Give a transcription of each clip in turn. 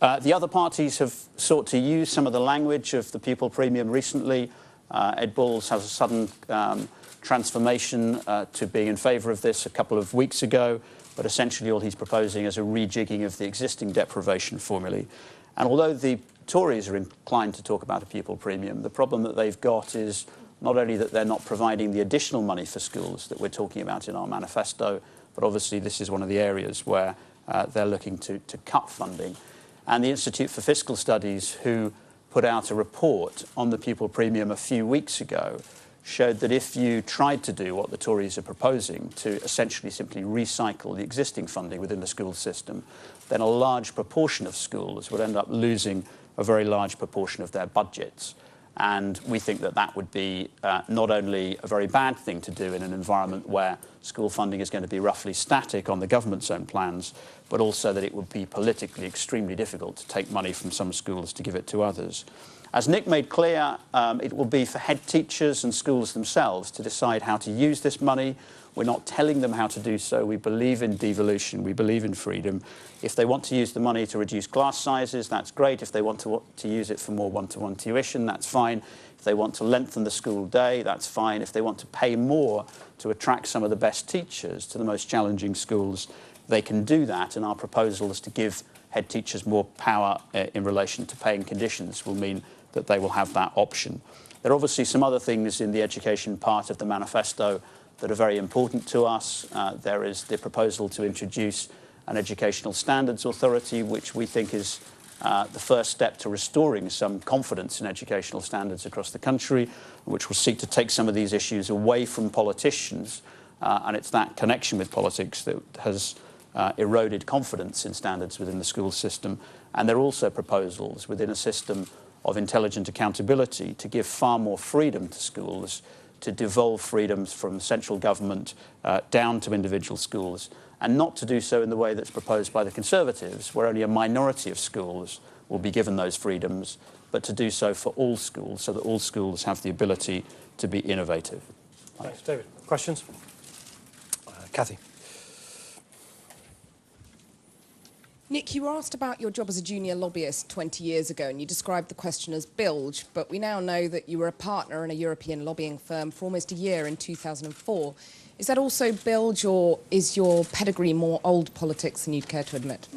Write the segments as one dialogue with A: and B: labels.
A: The other parties have sought to use some of the language of the pupil premium recently. Ed Balls has a sudden transformation to being in favour of this a couple of weeks ago, but essentially all he's proposing is a rejigging of the existing deprivation formulae. And although the Tories are inclined to talk about a pupil premium, the problem that they've got is not only that they're not providing the additional money for schools that we're talking about in our manifesto, but obviously this is one of the areas where they're looking to cut funding. And the Institute for Fiscal Studies, who put out a report on the pupil premium a few weeks ago, showed that if you tried to do what the Tories are proposing, to essentially simply recycle the existing funding within the school system, then a large proportion of schools would end up losing a very large proportion of their budgets. And we think that that would be not only a very bad thing to do in an environment where school funding is going to be roughly static on the government's own plans, but also that it would be politically extremely difficult to take money from some schools to give it to others. As Nick made clear, it will be for head teachers and schools themselves to decide how to use this money. We're not telling them how to do so. We believe in devolution. We believe in freedom. If they want to use the money to reduce class sizes, that's great. If they want to use it for more one-to-one tuition, that's fine. If they want to lengthen the school day, that's fine. If they want to pay more to attract some of the best teachers to the most challenging schools, they can do that. And our proposal is to give head teachers more power in relation to paying conditions will mean that they will have that option. There are obviously some other things in the education part of the manifesto that are very important to us. There is the proposal to introduce an educational standards authority, which we think is the first step to restoring some confidence in educational standards across the country, which will seek to take some of these issues away from politicians. And it's that connection with politics that has eroded confidence in standards within the school system. And there are also proposals within a system of intelligent accountability to give far more freedom to schools, to devolve freedoms from central government down to individual schools, and not to do so in the way that's proposed by the Conservatives, where only a minority of schools will be given those freedoms, but to do so for all schools, so that all schools have the ability to be innovative.
B: Thanks, David. Questions? Cathy.
C: Nick, you were asked about your job as a junior lobbyist 20 years ago, and you described the question as bilge, but we now know that you were a partner in a European lobbying firm for almost a year in 2004. Is that also bilge, or is your pedigree more old politics than you'd care to admit?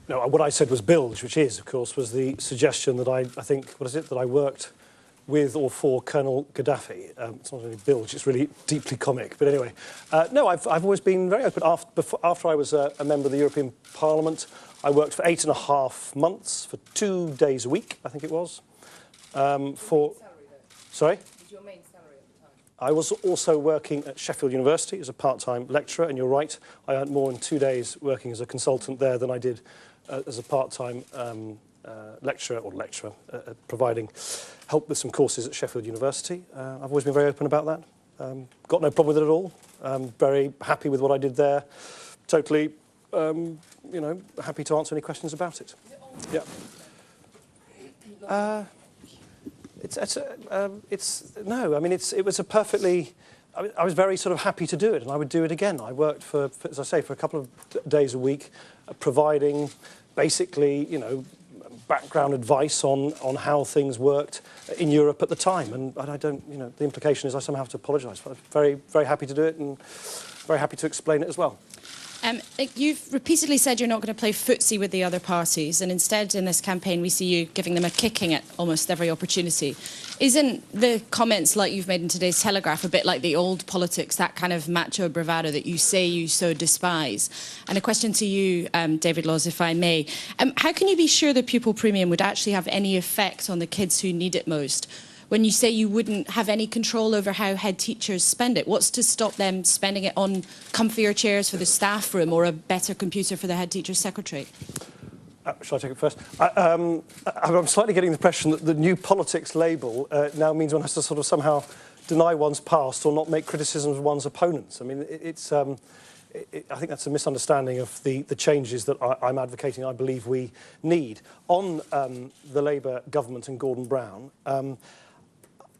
B: No, what I said was bilge, which is, of course, was the suggestion that I think, what is it, that I worked with or for Colonel Gaddafi. It's not really bilge, it's really deeply comic. But anyway, no, I've always been very open. After I was a member of the European Parliament, I worked for 8.5 months, for 2 days a week, I think it was. Sorry? Was your main salary at the time? I was also working at Sheffield University as a part-time lecturer, and you're right, I earned more in 2 days working as a consultant there than I did as a part-time lecturer, providing help with some courses at Sheffield University. I've always been very open about that. Got no problem with it at all. Very happy with what I did there. Totally, happy to answer any questions about it. Yeah. No. I mean, it was a perfectly. I was very sort of happy to do it, and I would do it again. I worked for as I say, for a couple of days a week, providing basically, background advice on how things worked in Europe at the time. And I don't, the implication is I somehow have to apologise. But I'm very, very happy to do it and very happy to explain it as well.
D: You've repeatedly said you're not going to play footsie with the other parties, and instead in this campaign we see you giving them a kicking at almost every opportunity. Isn't the comments like you've made in today's Telegraph a bit like the old politics, that kind of macho bravado that you say you so despise? And a question to you, David Laws, if I may. How can you be sure the pupil premium would actually have any effect on the kids who need it most? When you say you wouldn't have any control over how head teachers spend it, what's to stop them spending it on comfier chairs for the staff room or a better computer for the head teacher's secretary?
B: Shall I take it first? I'm slightly getting the impression that the new politics label now means one has to sort of somehow deny one's past or not make criticisms of one's opponents. I mean, I think that's a misunderstanding of the changes that I'm advocating, I believe we need. On the Labour government and Gordon Brown,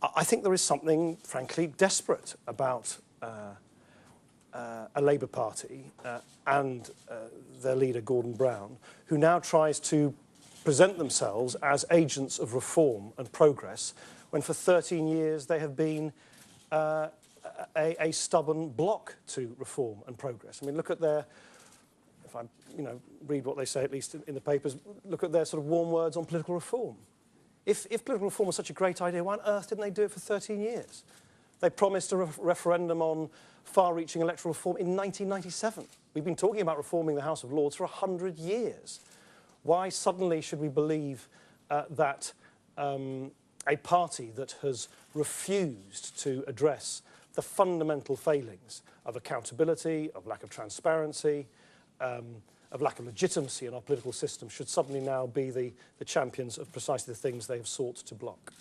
B: I think there is something, frankly, desperate about a Labour Party and their leader, Gordon Brown, who now tries to present themselves as agents of reform and progress, when for 13 years they have been a stubborn block to reform and progress. I mean, look at their, if I read what they say, at least in the papers, look at their sort of warm words on political reform. If political reform was such a great idea, why on earth didn't they do it for 13 years? They promised a referendum on far-reaching electoral reform in 1997. We've been talking about reforming the House of Lords for 100 years. Why suddenly should we believe that a party that has refused to address the fundamental failings of accountability, of lack of transparency, of lack of legitimacy in our political system should suddenly now be the champions of precisely the things they have sought to block?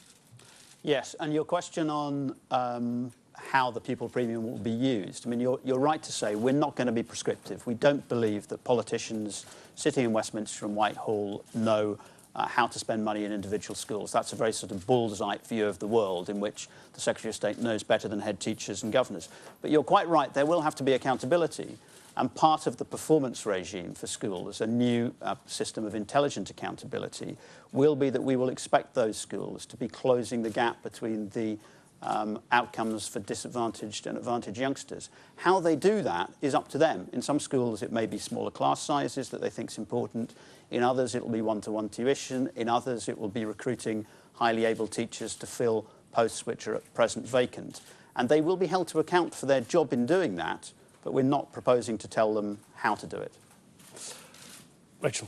A: Yes, and your question on how the pupil premium will be used. I mean, you're right to say we're not going to be prescriptive. We don't believe that politicians sitting in Westminster and Whitehall know how to spend money in individual schools. That's a very sort of bull's-eye view of the world in which the Secretary of State knows better than head teachers and governors. But you're quite right, there will have to be accountability. And part of the performance regime for schools, a new system of intelligent accountability, will be that we will expect those schools to be closing the gap between the outcomes for disadvantaged and advantaged youngsters. How they do that is up to them. In some schools it may be smaller class sizes that they think is important. In others it will be one-to-one tuition. In others it will be recruiting highly able teachers to fill posts which are at present vacant. And they will be held to account for their job in doing that, but we're not proposing to tell them how to do it.
B: Rachel.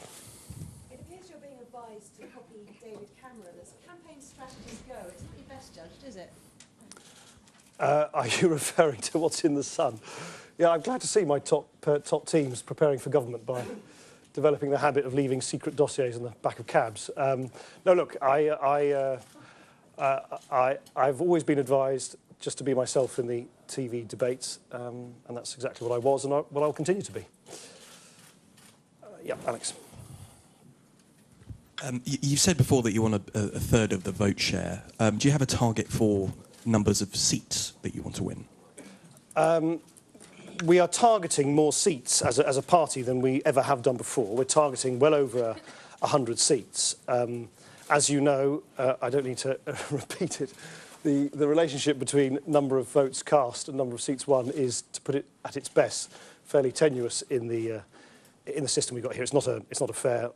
E: It appears you're being advised to copy David Cameron. As campaign strategies go, it's not your best judged, is it?
B: Are you referring to what's in the Sun? Yeah, I'm glad to see my top teams preparing for government by developing the habit of leaving secret dossiers in the back of cabs. No, look, I've always been advised just to be myself in the TV debates, and that's exactly what I was and what I'll continue to be. Yeah, Alex.
F: You said before that you want a third of the vote share. Do you have a target for numbers of seats that you want to win?
B: We are targeting more seats as a party than we ever have done before. We're targeting well over 100 seats. As you know, I don't need to repeat it, the relationship between number of votes cast and number of seats won is, to put it at its best, fairly tenuous in the system we've got here. It's not a fair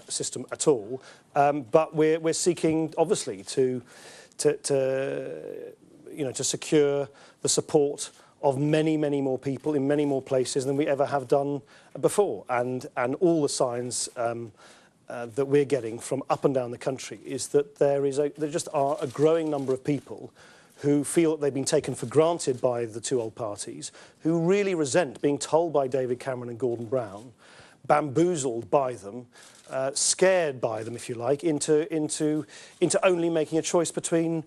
B: system at all. But we're seeking, obviously, to secure the support of many, many more people in many more places than we ever have done before. And all the signs that we're getting from up and down the country is that there just are a growing number of people who feel that they've been taken for granted by the two old parties, who really resent being told by David Cameron and Gordon Brown, bamboozled by them, scared by them, if you like, into only making a choice between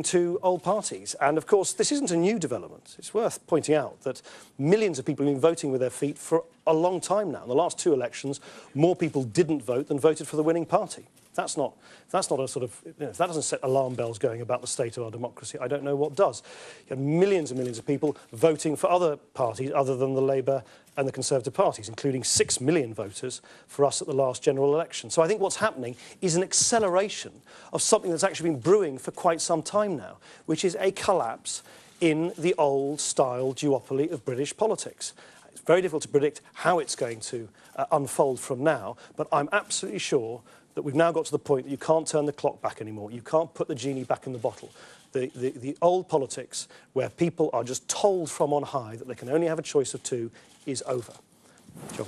B: two old parties. And of course, this isn't a new development. It's worth pointing out that millions of people have been voting with their feet for a long time now. In the last two elections, more people didn't vote than voted for the winning party. That's not a sort of, if that doesn't set alarm bells going about the state of our democracy, I don't know what does. You have millions and millions of people voting for other parties other than the Labour and the Conservative parties, including 6 million voters for us at the last general election. So I think what's happening is an acceleration of something that's actually been brewing for quite some time now, which is a collapse in the old-style duopoly of British politics. It's very difficult to predict how it's going to unfold from now, but I'm absolutely sure that we've now got to the point that you can't turn the clock back anymore. You can't put the genie back in the bottle. The old politics, where people are just told from on high that they can only have a choice of two, is over. John.